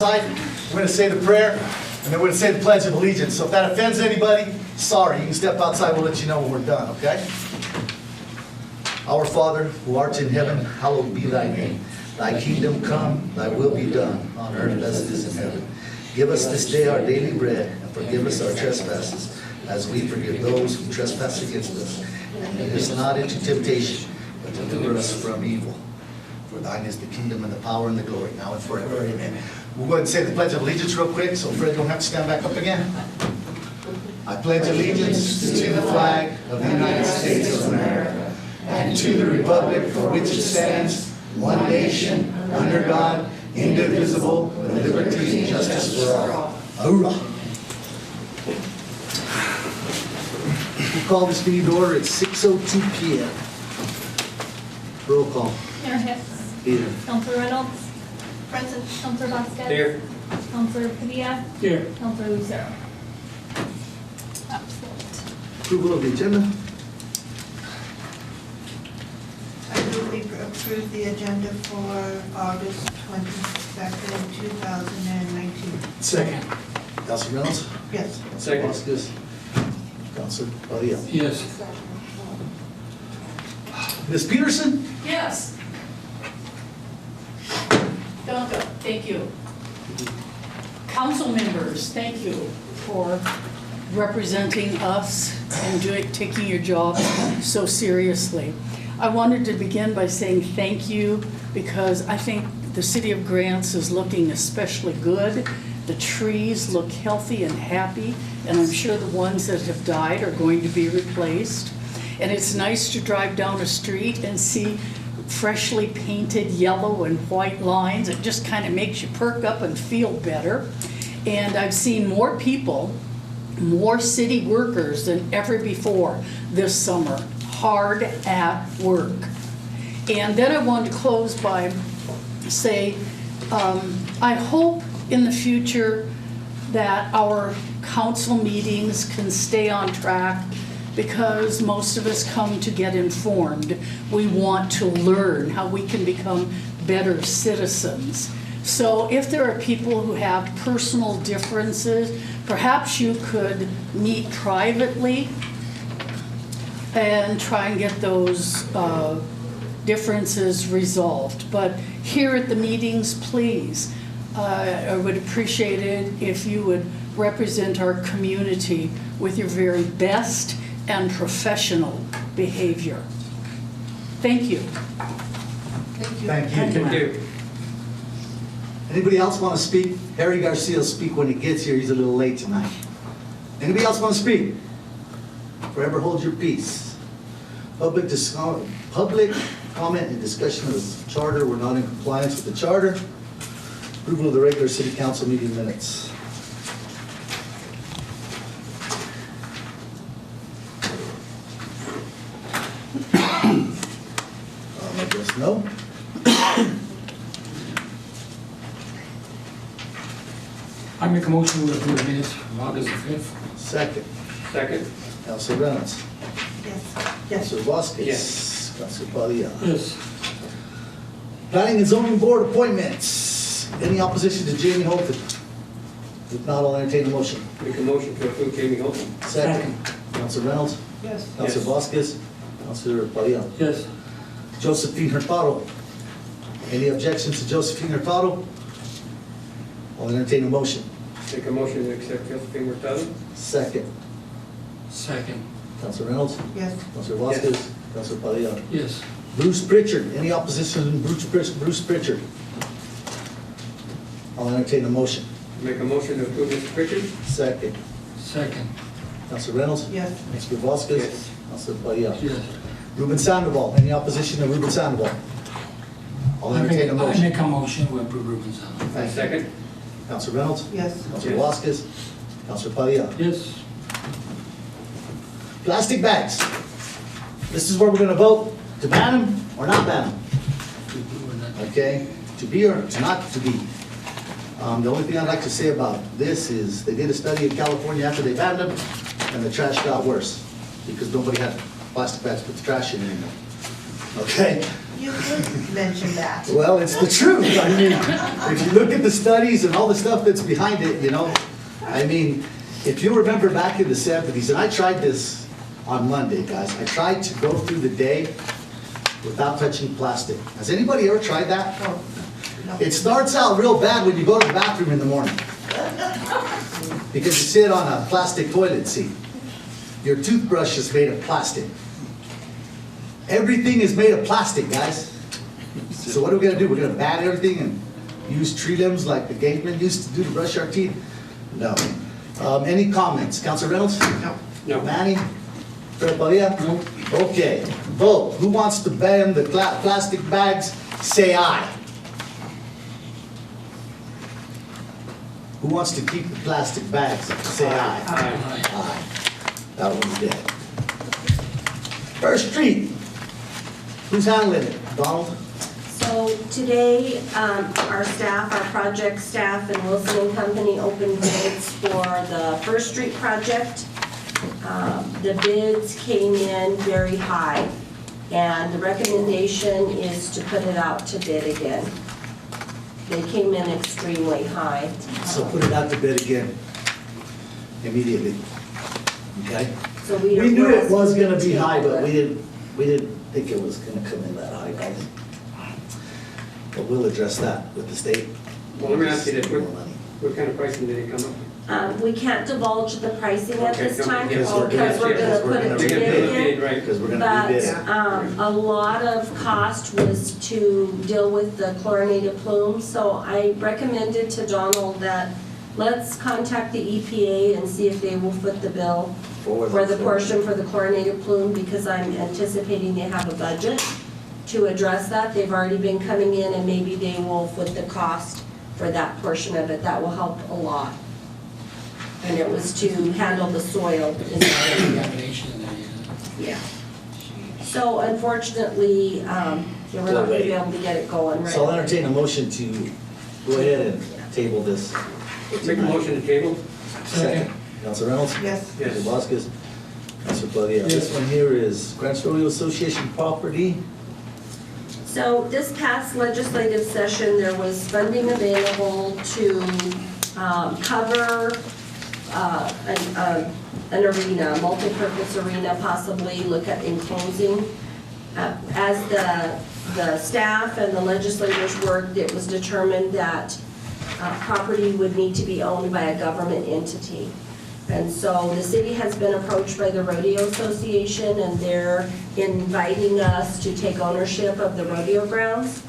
We're going to say the prayer, and then we're going to say the Pledge of Allegiance. So if that offends anybody, sorry. You can step outside. We'll let you know when we're done, okay? Our Father, who art in heaven, hallowed be thy name. Thy kingdom come, thy will be done, on earth as it is in heaven. Give us this day our daily bread, and forgive us our trespasses, as we forgive those who trespass against us. And lead us not into temptation, but deliver us from evil. For thine is the kingdom and the power and the glory, now and forever. Amen. We'll go ahead and say the Pledge of Allegiance real quick, so Fred don't have to stand back up again. I pledge allegiance to the flag of the United States of America and to the republic for which it stands, one nation, under God, indivisible, with liberty and justice for all. Hoorah! We'll call this meeting to order at 6:02 p.m. Roll call. Mayor Hicks. Here. Councilor Reynolds. Present. Councilor Vasquez. Here. Councilor Padilla. Here. Councilor Lucero. Absent. Approval of the agenda. I move we approve the agenda for August 22nd, 2019. Second. Councilor Reynolds. Yes. Councilor Second. Vasquez. Councilor Padilla. Yes. Ms. Peterson? Yes. Duncan, thank you. Council members, thank you for representing us and taking your job so seriously. I wanted to begin by saying thank you because I think the city of Grants is looking especially good. The trees look healthy and happy, and I'm sure the ones that have died are going to be replaced. And it's nice to drive down a street and see freshly painted yellow and white lines. It just kind of makes you perk up and feel better. And I've seen more people, more city workers than ever before this summer, hard at work. And then I want to close by say, I hope in the future that our council meetings can stay on track, because most of us come to get informed. We want to learn how we can become better citizens. So if there are people who have personal differences, perhaps you could meet privately and try and get those differences resolved. But here at the meetings, please, I would appreciate it if you would represent our community with your very best and professional behavior. Thank you. Thank you. Thank Thank you. you. Anybody else want to speak? Harry Garcia will speak when he gets here. He's a little late tonight. Anybody else want to speak? Forever hold your peace. Public comment and discussion of the charter. We're not in compliance with the charter. Approval of the regular city council meeting minutes. I guess no. I make a motion to approve the minutes from August the 5th. Second. Second. Councilor Reynolds. Yes. Yes. Councilor Vasquez. Yes. Councilor Padilla. Yes. Planning and zoning board appointments. Any opposition to Jamie Holton? If not, I'll entertain a motion. Make a motion to approve Jamie Holton. Second. Councilor Reynolds. Yes. Councilor Vasquez. Councilor Padilla. Yes. Josephine Hurtado. Any objections to Josephine Hurtado? I'll entertain a motion. Make a motion to accept Josephine Hurtado. Second. Second. Councilor Reynolds. Yes. Councilor Vasquez. Councilor Padilla. Yes. Bruce Pritchard. Any opposition to Bruce Pritchard? I'll entertain a motion. Make a motion to approve Mr. Pritchard. Second. Second. Councilor Reynolds. Yes. Councilor Vasquez. Yes. Councilor Padilla. Yes. Ruben Sandoval. Any opposition to Ruben Sandoval? I'll entertain a I motion. make a motion to approve Ruben Sandoval. Thank you. Second. Councilor Reynolds. Yes. Councilor Yes. Vasquez. Councilor Padilla. Yes. Plastic bags. This is where we're gonna vote to ban them or not ban them. Okay, to be or to not to be. The only thing I'd like to say about this is they did a study in California after they banned them, and the trash got worse because nobody had plastic bags to put the trash in anymore. Okay, you could mention that. Well, it's the truth. I mean, if you look at the studies and all the stuff that's behind it, you know, I mean, if you remember back in the 70s, and I tried this on Monday, guys, I tried to go through the day without touching plastic. Has anybody ever tried that? Oh, no. It starts out real bad when you go to the bathroom in the morning. Because you sit on a plastic toilet seat. Your toothbrush is made of plastic. Everything is made of plastic, guys. So what are we gonna do? We're gonna ban everything and use tree limbs like the cavemen used to do to brush our teeth? No. Any comments? Councilor Reynolds? No. No. Manny? Fred Padilla? No. Okay, vote. Who wants to ban the plastic bags? Say aye. Who wants to keep the plastic bags? Say aye. Aye. Aye. That one's dead. First Street. Who's handling it? Donald? So today, our staff, our project staff and Wilson and Company opened bids for the First Street project. The bids came in very high, and the recommendation is to put it out to bid again. They came in extremely high. So put it out to bid again. Immediately. Okay? So We knew it was gonna be high, but we didn't think it was gonna come in that high, guys. But we'll address that with the state. Well, let me ask you this, More money. what kind of pricing did it come up? We can't divulge the pricing at Okay, this no, time, because we're because we're gonna- gonna put we're it gonna to rebid bid it. again. Right. Because we're gonna rebid it. But, a lot of cost was to deal with the chlorinated plume, so I recommended to Donald that let's contact the EPA and see if they will foot the bill for the portion for the chlorinated plume, because I'm anticipating they have a budget to address that. They've already been coming in, and maybe they will foot the cost for that portion of it. That will help a lot. And it was to handle the soil in that area. Contamination and Yeah. So unfortunately, we're not gonna be able to get it going right So I'll away. entertain a motion to go ahead and table this. Make a motion to table? Second. Councilor Reynolds? Yes. Yes. Councilor Vasquez? Councilor Padilla? Yes. This one here is Grants Rodeo Association property. So this past legislative session, there was funding available to cover an arena, a multi-purpose arena, possibly look at enclosing. As the staff and the legislators worked, it was determined that property would need to be owned by a government entity. And so the city has been approached by the Rodeo Association, and they're inviting us to take ownership of the rodeo grounds.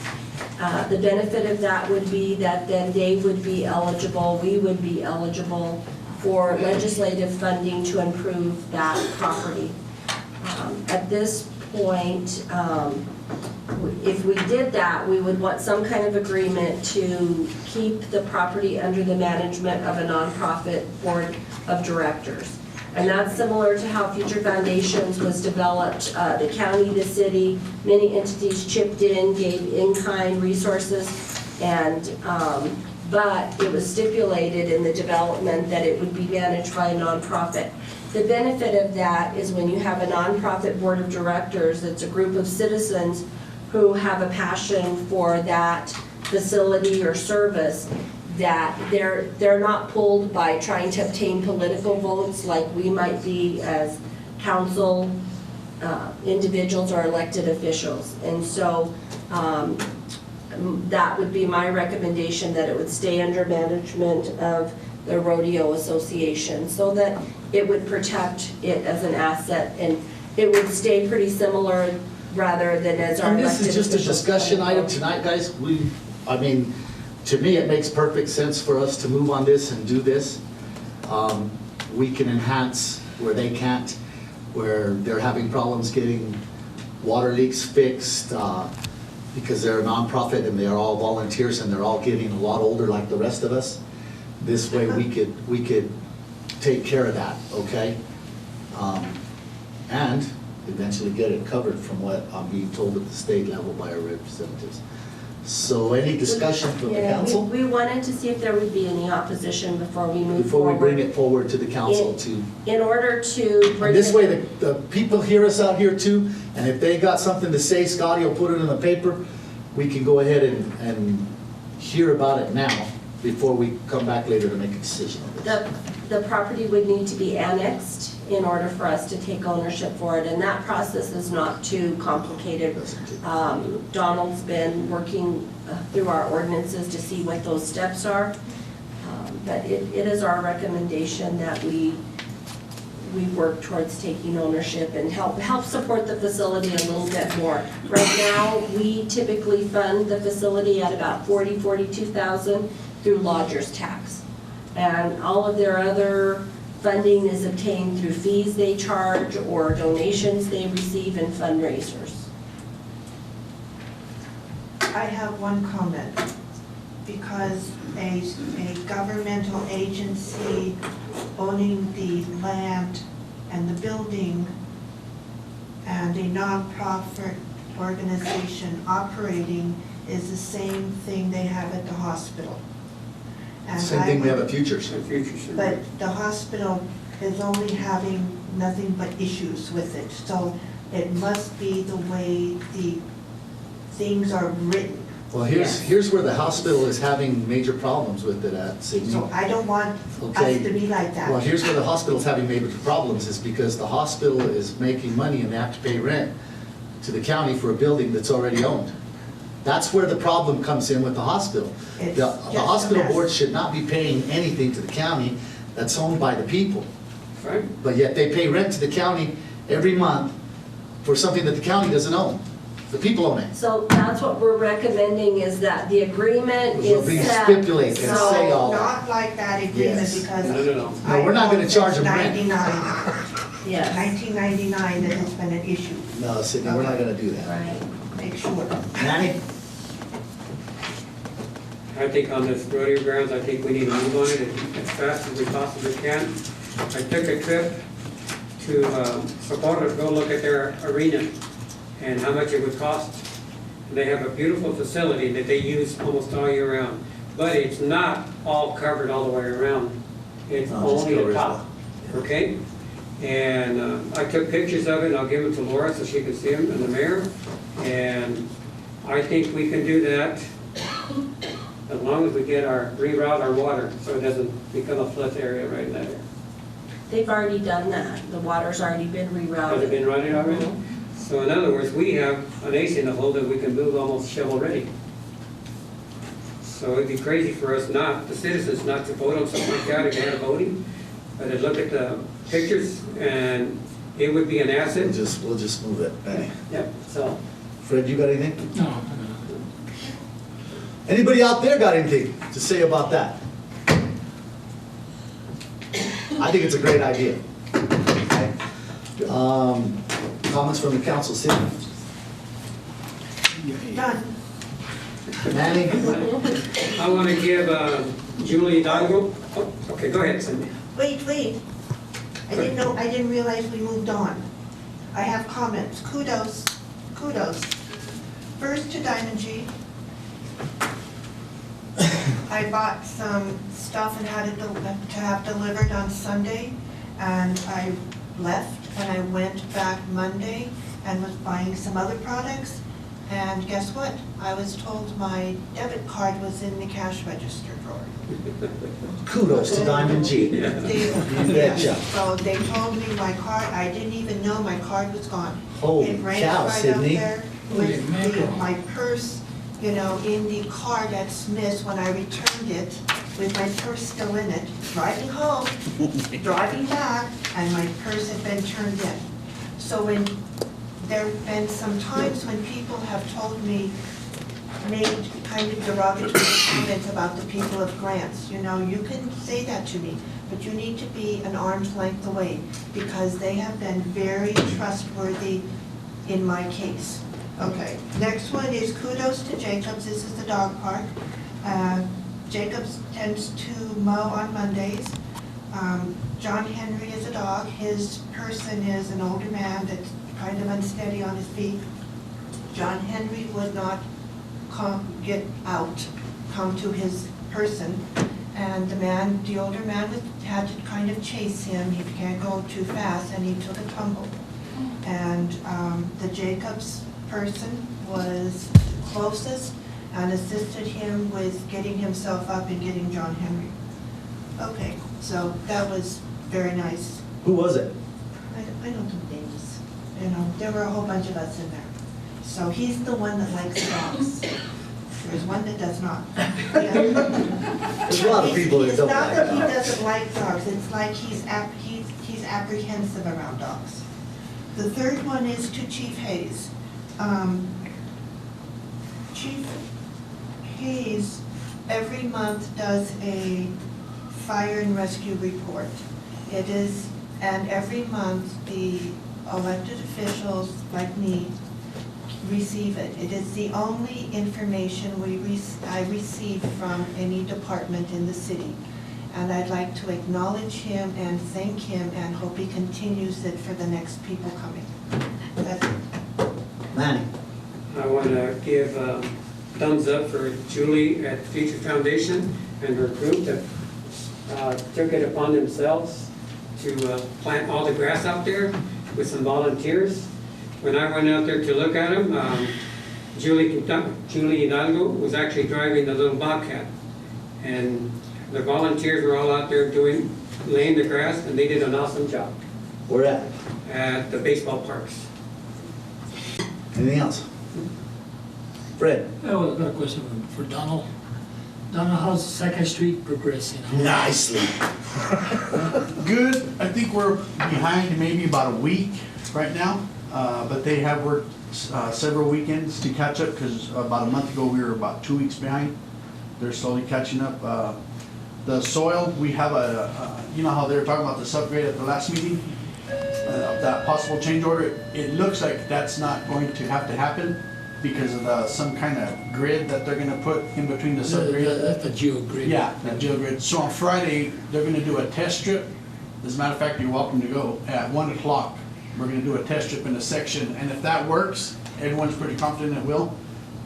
The benefit of that would be that then they would be eligible, we would be eligible for legislative funding to improve that property. At this point, if we did that, we would want some kind of agreement to keep the property under the management of a nonprofit board of directors. And that's similar to how Future Foundations was developed. The county, the city, many entities chipped in, gave in-kind resources, and but it was stipulated in the development that it would be managed by a nonprofit. The benefit of that is when you have a nonprofit board of directors, it's a group of citizens who have a passion for that facility or service, that they're not pulled by trying to obtain political votes like we might be as council individuals or elected officials. And so that would be my recommendation, that it would stay under management of the Rodeo Association, so that it would protect it as an asset, and it would stay pretty similar rather than as our And elected this is just a officials. discussion item tonight, guys. I mean, to me, it makes perfect sense for us to move on this and do this. We can enhance where they can't, where they're having problems getting water leaks fixed, because they're a nonprofit and they're all volunteers and they're all getting a lot older like the rest of us. This way we could take care of that, okay? And eventually get it covered from what I'm being told at the state level by our representatives. So any discussion from the Yeah, council? We wanted to see if there would be any opposition before we move Before forward. we bring it forward to the council to, In order to bring. and this it- way the people hear us out here too, and if they got something to say, Scotty will put it in the paper, we can go ahead and hear about it now before we come back later to make a decision. The property would need to be annexed in order for us to take ownership for it, and that process is not too complicated. Donald's been working through our ordinances to see what those steps are. But it is our recommendation that we work towards taking ownership and help support the facility a little bit more. Right now, we typically fund the facility at about $42,000 through lodger's tax. And all of their other funding is obtained through fees they charge or donations they receive in fundraisers. I have one comment. Because a governmental agency owning the land and the building and a nonprofit organization operating is the same thing they have at the hospital. And Same I thing we have would- at Futures. In future, sir. But the hospital is only having nothing but issues with it. So it must be the way the things are written. Well, Yes. here's where the hospital is having major problems with it at, Sydney. So I don't want Okay. us to be like that. Well, here's where the hospital's having major problems, is because the hospital is making money and they have to pay rent to the county for a building that's already owned. That's where the problem comes in with the hospital. It's The just a hospital mess. board should not be paying anything to the county that's owned by the people. Right? But yet they pay rent to the county every month for something that the county doesn't own. The people own it. So that's what we're recommending, is that the agreement We'll is be set. stipulate and So- say all that. Not like that agreement Yes. because. No. No, we're not gonna charge them rent. 1999 that has been an issue. No, Sydney, we're not gonna do that. Right. Make sure. Manny? I think on this rodeo grounds, I think we need to move on it as fast as we possibly can. I took a trip to Sapporo to go look at their arena and how much it would cost. They have a beautiful facility that they use almost all year round, but it's not all covered all the way around. It's No, just only covers the top, okay? And I took pictures of it, and I'll give them to Laura so she can see them, and the mayor. And I think we can do that as long as we reroute our water so it doesn't become a flood area right in that area. They've already done that. The water's already been Has it rerouted. been running already? So in other words, we have an ace in the hole that we can move almost shovel-ready. So it'd be crazy for us not, the citizens not to vote on something like that if they had voting. But they'd look at the pictures and it would be an asset. We'll just move it, Manny. Yep, so. Fred, you got anything? No, Anybody out there got anything to say about that? I think it's a great idea. Okay. Comments from the council, Sydney? Done. Manny? I want to give Julie Hidalgo, oh, okay, go ahead, Cindy. Wait. I didn't realize we moved on. I have comments. Kudos. First to Diamond G. I bought some stuff and had it to have delivered on Sunday, and I left and I went back Monday and was buying some other products, and guess what? I was told my debit card was in the cash register drawer. Kudos to Diamond G. Yeah. You betcha. So they told me my card, I didn't even know my card was gone. Holy It ranks cow, right up Sydney. there Holy with mackerel. my purse, in the card at Smith's when I returned it, with my purse still in it, driving home, driving back, and my purse had been turned in. So there've been some times when people have told me, made kind of derogatory comments about the people of Grants. You can say that to me, but you need to be an arm's length away, because they have been very trustworthy in my case. Okay, next one is kudos to Jacobs. This is the dog park. Jacobs tends to mow on Mondays. John Henry is a dog. His person is an older man that's kind of unsteady on his feet. John Henry would not come to his person. And the older man had to kind of chase him. He can't go too fast, and he took a tumble. And the Jacobs person was closest and assisted him with getting himself up and getting John Henry. Okay, so that was very nice. Who was it? I don't know names, you know, there were a whole bunch of us in there. So he's the one that likes dogs. There's one that does not. There's a lot of people that don't It's not like that he dogs. doesn't like dogs, it's like he's apprehensive around dogs. The third one is to Chief Hayes. Chief Hayes every month does a fire and rescue report. It is, and every month the elected officials like me receive it. It is the only information I receive from any department in the city. And I'd like to acknowledge him and thank him and hope he continues it for the next people coming. That's it. Manny. I want to give thumbs up for Julie at Future Foundation and her group that took it upon themselves to plant all the grass out there with some volunteers. When I went out there to look at them, Julie Hidalgo was actually driving the little Bobcat. And the volunteers were all out there laying the grass, and they did an awesome job Where at? at the baseball parks. Anything else? Fred. I got a question for Donald. Donald, how's Second Street progressing? Nicely. Good. I think we're behind maybe about a week right now, but they have worked several weekends to catch up because about a month ago we were about 2 weeks behind. They're slowly catching up. The soil, we have you know how they were talking about the subgrade at the last meeting? That possible change order, it looks like that's not going to have to happen because of some kind of grid that they're gonna put in between the subgrade. That's the geogrid. Yeah, that GeoGrid. So on Friday, they're gonna do a test strip. As a matter of fact, you're welcome to go at 1 o'clock. We're gonna do a test strip in a section, and if that works, everyone's pretty confident it will,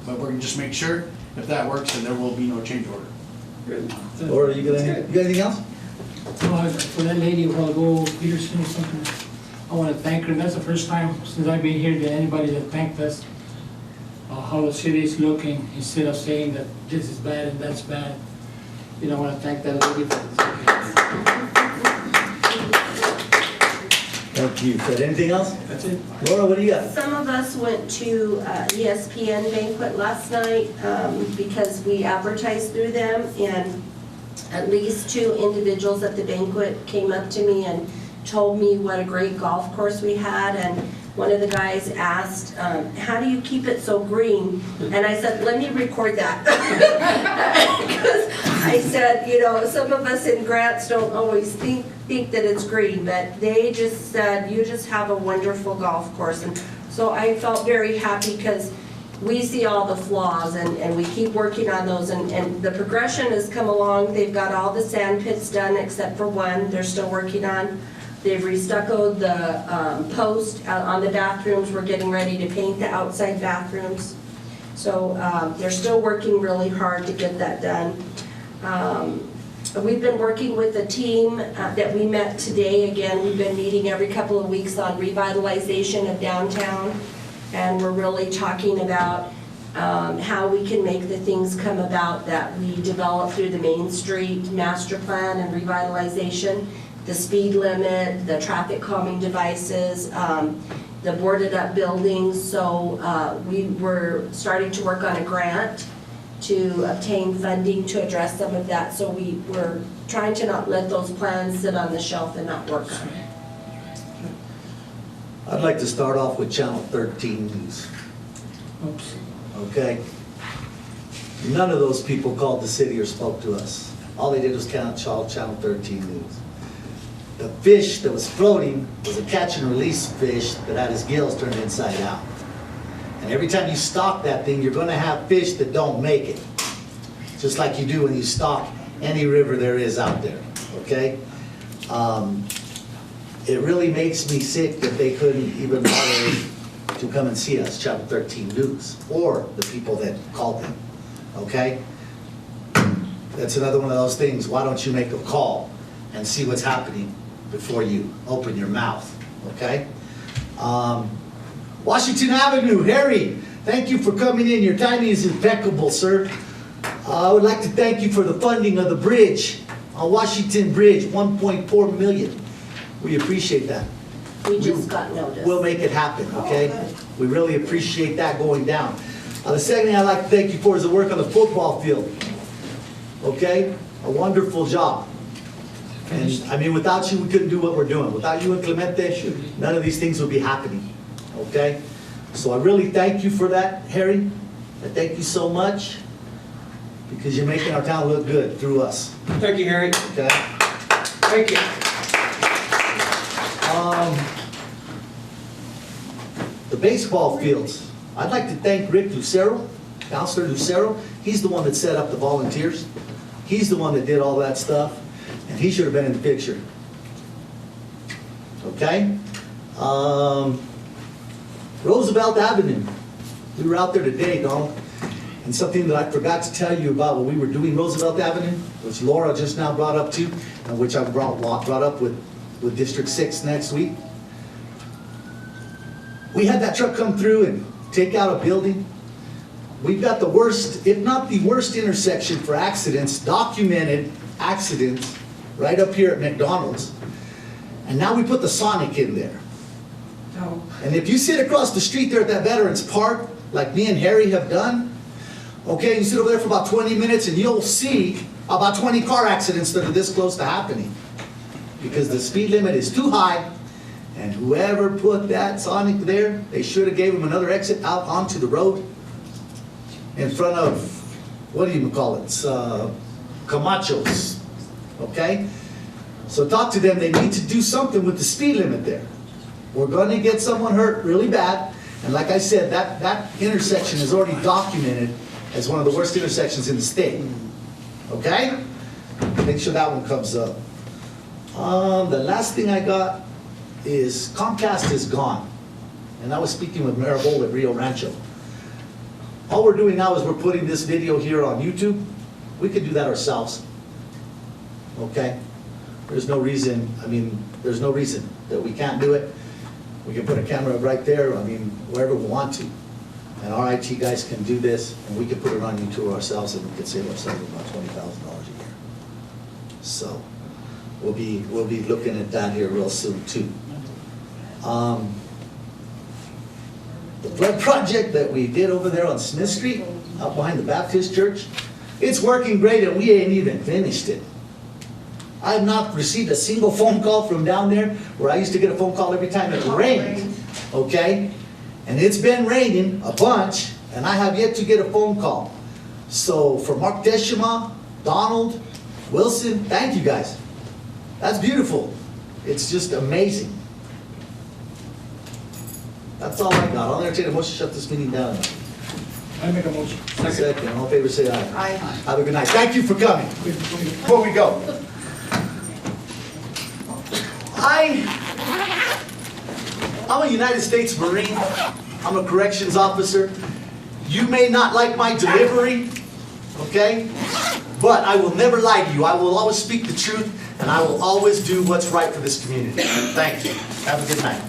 but we're gonna just make sure. If that works, then there will be no change order. Good. Laura, you got anything else? No, for that lady a while ago, Peterson or something, I want to thank her. And that's the first time since I've been here that anybody that thanked us how the city is looking instead of saying that this is bad and that's bad. You know, I want to thank that lady for Thank you, Fred. Anything else? That's it. Laura, what do you got? Some of us went to ESPN banquet last night because we advertised through them, and at least 2 individuals at the banquet came up to me and told me what a great golf course we had. And one of the guys asked, how do you keep it so green? And I said, let me record that. Because I said, you know, some of us in Grants don't always think that it's green, but they just said, you just have a wonderful golf course. And so I felt very happy because we see all the flaws and we keep working on those, and the progression has come along. They've got all the sand pits done except for one they're still working on. They've restuccoed the post on the bathrooms. We're getting ready to paint the outside bathrooms. So they're still working really hard to get that done. We've been working with a team that we met today. Again, we've been meeting every couple of weeks on revitalization of downtown. And we're really talking about how we can make the things come about that we developed through the Main Street master plan and revitalization. The speed limit, the traffic calming devices, the boarded up buildings. So we were starting to work on a grant to obtain funding to address some of that. So we were trying to not let those plans sit on the shelf and not work on it. I'd like to start off with Channel 13 News, Oops. okay? None of those people called the city or spoke to us. All they did was call Channel 13 News. The fish that was floating was a catch and release fish that had his gills turned inside out. And every time you stock that thing, you're gonna have fish that don't make it. Just like you do when you stock any river there is out there, okay? It really makes me sick that they couldn't even bother to come and see us, Channel 13 News, or the people that called them. okay? That's another one of those things, why don't you make a call and see what's happening before you open your mouth, okay? Washington Avenue, Harry, thank you for coming in, your timing is impeccable, sir. I would like to thank you for the funding of the bridge, on Washington Bridge, 1.4 million. We appreciate that. We just got notice. We'll make it happen, okay? Oh, good. We really appreciate that going down. The second thing I'd like to thank you for is the work on the football field, okay? A wonderful job. And, I mean, without you, we couldn't do what we're doing. Without you and Clemente, none of these things would be happening, okay? So I really thank you for that, Harry. I thank you so much, because you're making our town look good through us, Thank you, Harry. okay? Thank you. The baseball fields, I'd like to thank Rick Lucero, Counselor Lucero. He's the one that set up the volunteers. He's the one that did all that stuff, and he should have been in the picture. Okay? Roosevelt Avenue. We were out there today, Donald, and something that I forgot to tell you about when we were doing Roosevelt Avenue, which Laura just now brought up too, and which I brought up with District 6 next week. We had that truck come through and take out a building. We've got the worst, if not the worst intersection for accidents, documented accidents, right up here at McDonald's. And now we put the Sonic in there. Oh. And if you sit across the street there at that Veterans Park, like me and Harry have done, okay, you sit over there for about 20 minutes and you'll see about 20 car accidents that are this close to happening. Because the speed limit is too high, and whoever put that Sonic there, they should have gave him another exit out onto the road in front of, what do you call it, Camacho's, okay? So talk to them, they need to do something with the speed limit there. We're gonna get someone hurt really bad, and like I said, that intersection is already documented as one of the worst intersections in the state, okay? Make sure that one comes up. The last thing I got is Comcast is gone. And I was speaking with Maribel at Rio Rancho. All we're doing now is we're putting this video here on YouTube. We could do that ourselves. Okay? There's no reason, there's no reason that we can't do it. We can put a camera right there, wherever we want to. And our IT guys can do this, and we can put it on YouTube ourselves, and we can save ourselves about $20,000 a year. So, we'll be looking at that here real soon too. The flood project that we did over there on Smith Street, out behind the Baptist Church, it's working great and we ain't even finished it. I have not received a single phone call from down there, where I used to get a phone call every time it rained, okay? And it's been raining a bunch, and I have yet to get a phone call. So for Mark Deschema, Donald, Wilson, thank you guys. That's beautiful. It's just amazing. That's all I got. I'll entertain a motion to shut this meeting down. I make a motion. Second, all in favor say aye. Aye. Have a good night. Thank you for coming. Before we go, I'm a United States Marine. I'm a corrections officer. You may not like my delivery, okay? But I will never lie to you. I will always speak the truth, and I will always do what's right for this community. Thank you. Have a good night.